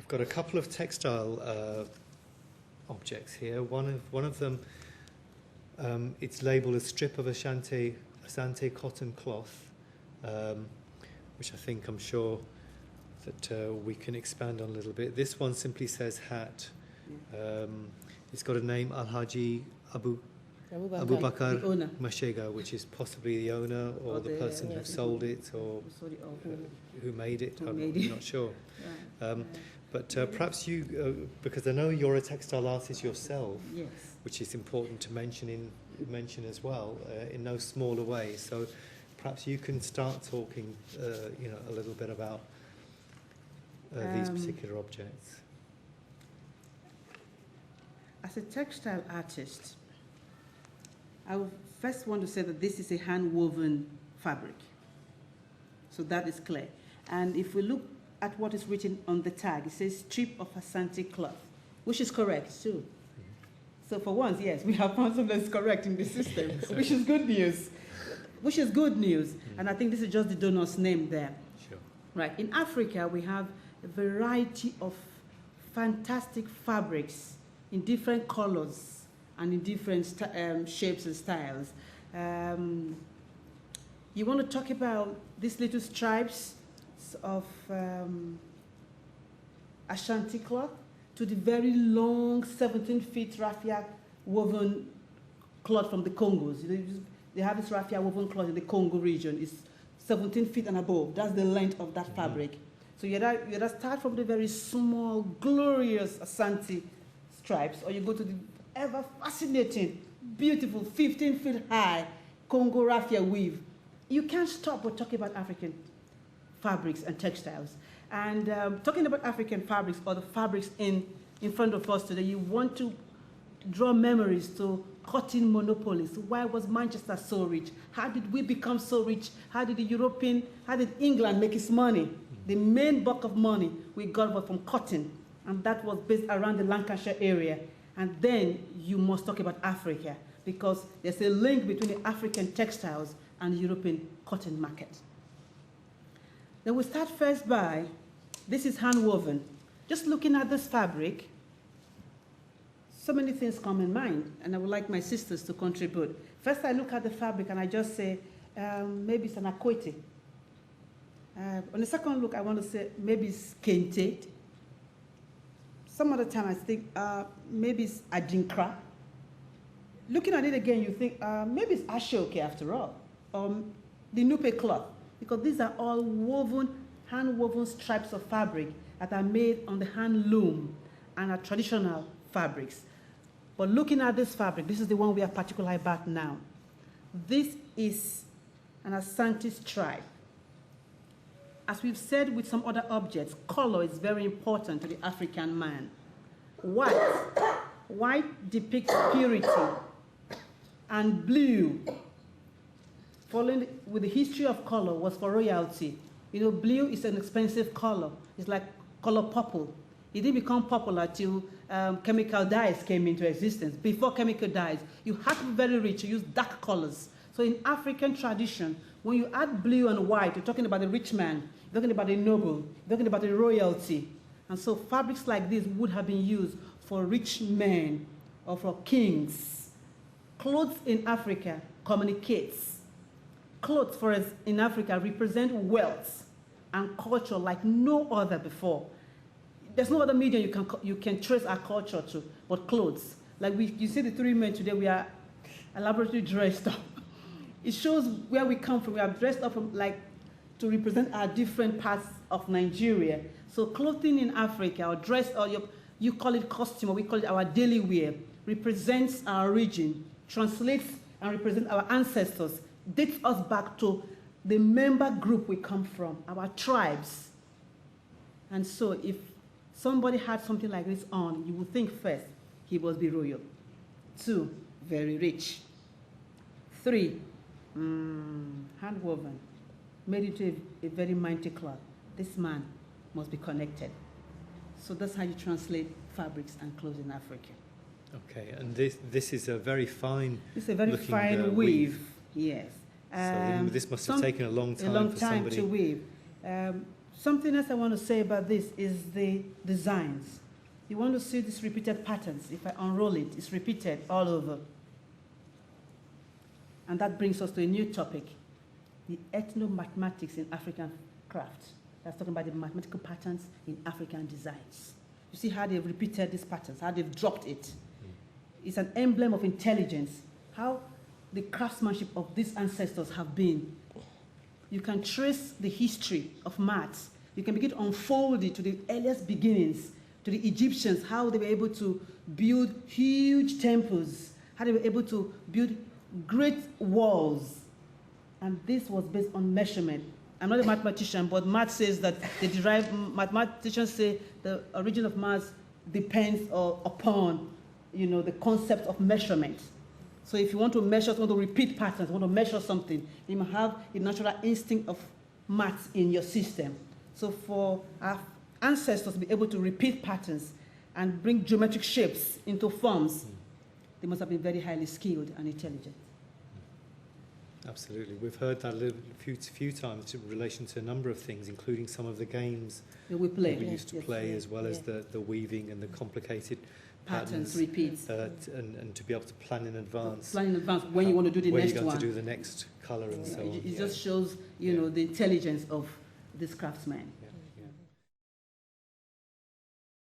we've got a couple of textile objects here. One of them, it's labelled a strip of Ashanti cotton cloth, which I'm sure that we can expand on a little bit. This one simply says hat. It's got a name, Alhaji Abu Bakar Mashega, which is possibly the owner or the person who sold it or who made it. I'm not sure. But perhaps you, because I know you're a textile artist yourself, yes, which is important to mention as well in no smaller way. So perhaps you can start talking, a little bit about these particular objects. As a textile artist, I would first want to say that this is a hand-woven fabric. So that is clear. And if we look at what is written on the tag, it says strip of Asanti cloth, which is correct too. So for once, yes, we have found something that's correct in the system, which is good news. And I think this is just the donor's name there. Sure. Right. In Africa, we have a variety of fantastic fabrics in different colors and in different shapes and styles. You want to talk about these little stripes of Ashanti cloth to the very long 17-feet raffia woven cloth from the Congos. They have this raffia woven cloth in the Congo region. It's 17 feet and above. That's the length of that fabric. So you either start from the very small, glorious Asanti stripes, or you go to the ever fascinating, beautiful, 15 feet high Congo raffia weave. You can't stop but talking about African fabrics and textiles. And talking about African fabrics, or the fabrics in front of us today, you want to draw memories to cotton monopolies. Why was Manchester so rich? How did we become so rich? How did England make its money? The main bulk of money we got was from cotton, and that was based around the Lancashire area. And then you must talk about Africa, because there's a link between the African textiles and the European cotton market. Then we start first by, this is hand woven. Just looking at this fabric, so many things come in mind, and I would like my sisters to contribute. First, I look at the fabric and I just say, maybe it's an akwete. On the second look, I want to say maybe it's kente. Some other time I think maybe it's adinkra. Looking at it again, you think maybe it's ashoke after all, or the nupe cloth, because these are all woven, hand-woven stripes of fabric that are made on the hand loom and are traditional fabrics. But looking at this fabric, this is the one we are particularly about now. This is an Asanti stripe. As we've said with some other objects, color is very important to the African man. White depicts purity, and blue, following with the history of color, was for royalty. You know, blue is an expensive color. It's like color purple. It didn't become popular till chemical dyes came into existence. Before chemical dyes, you had to be very rich to use dark colors. So in African tradition, when you add blue and white, you're talking about the rich man, you're talking about the noble, you're talking about the royalty. And so fabrics like this would have been used for rich men or for kings. Clothes in Africa communicates. Clothes for us in Africa represent wealth and culture like no other before. There's no other medium you can trace our culture to but clothes. Like you see the three men today, we are elaborately dressed up. It shows where we come from. We are dressed up to represent our different parts of Nigeria. So clothing in Africa, or dress, or you call it costume, or we call it our daily wear, represents our region, translates and represents our ancestors, dates us back to the member group we come from, our tribes. And so if somebody had something like this on, you would think first, he must be royal. 2, very rich. 3, hand-woven, made into a very mighty cloth. This man must be connected. So that's how you translate fabrics and clothes in Africa. Okay, and this is a very fine. It's a very fine weave. Yes. So this must have taken a long time. A long time to weave. Something else I want to say about this is the designs. You want to see these repeated patterns. If I unroll it, it's repeated all over. And that brings us to a new topic, the ethnomathematics in African crafts. That's talking about the mathematical patterns in African designs. You see how they've repeated these patterns, how they've dropped it. It's an emblem of intelligence, how the craftsmanship of these ancestors have been. You can trace the history of maths. You can begin to unfold it to the earliest beginnings, to the Egyptians, how they were able to build huge temples, how they were able to build great walls. And this was based on measurement. I'm not a mathematician, but math says that mathematicians say the origin of math depends upon, the concept of measurement. So if you want to measure, want to repeat patterns, want to measure something, you must have a natural instinct of math in your system. So for our ancestors to be able to repeat patterns and bring geometric shapes into forms, they must have been very highly skilled and intelligent. Absolutely. We've heard that a few times in relation to a number of things, including some of the games that we play. We used to play, as well as the weaving and the complicated patterns, repeats. And to be able to plan in advance. Plan in advance when you want to do the next one. When you're going to do the next colour and so on. It just shows, the intelligence of this craftsman.